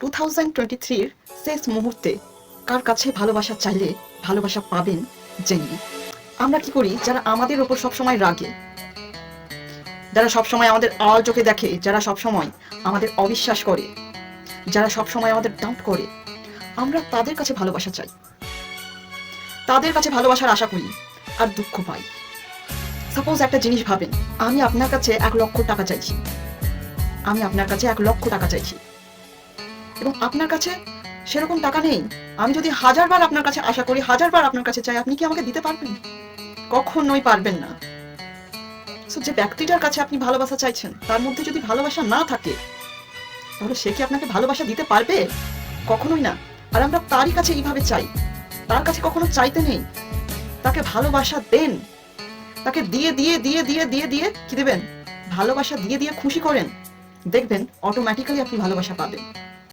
2023 শেষ মুহূর্তে কার কাছে ভালোবাসা চাইলে ভালোবাসা পাবেন জেনে। আমরা কি করি, যারা আমাদের ওপর সবসময় রাগে, যারা সবসময় আমাদের আড়াল চোখে দেখে, যারা সবসময় আমাদের অবিশ্বাস করে, যারা সবসময় আমাদের ডাউট করে, আমরা তাদের কাছে ভালোবাসা চাই, তাদের কাছে ভালোবাসার আশা করি আর দুঃখ পাই। সাপোজ একটা জিনিস ভাবেন, আমি আপনার কাছে 1 লক্ষ টাকা চাইছি, আমি আপনার কাছে 1 লক্ষ টাকা চাইছি এবং আপনার কাছে সেরকম টাকা নেই। আমি যদি 1000 বার আপনার কাছে আশা করি, 1000 বার আপনার কাছে চাই, আপনি কি আমাকে দিতে পারবেন? কখনোই পারবেন না। সো যে ব্যক্তিটার কাছে আপনি ভালোবাসা চাইছেন, তার মধ্যে যদি ভালোবাসা না থাকে, তাহলে সে কি আপনাকে ভালোবাসা দিতে পারবে? কখনোই না। আর আমরা তারই কাছে এইভাবে চাই, তার কাছে কখনো চাইতে নেই। তাকে ভালোবাসা দেন, তাকে দিয়ে দিয়ে দিয়ে দিয়ে দিয়ে দিয়ে কি দেবেন? ভালোবাসা দিয়ে দিয়ে খুশি করেন, দেখবেন অটোমেটিক্যালি আপনি ভালোবাসা পাবেন।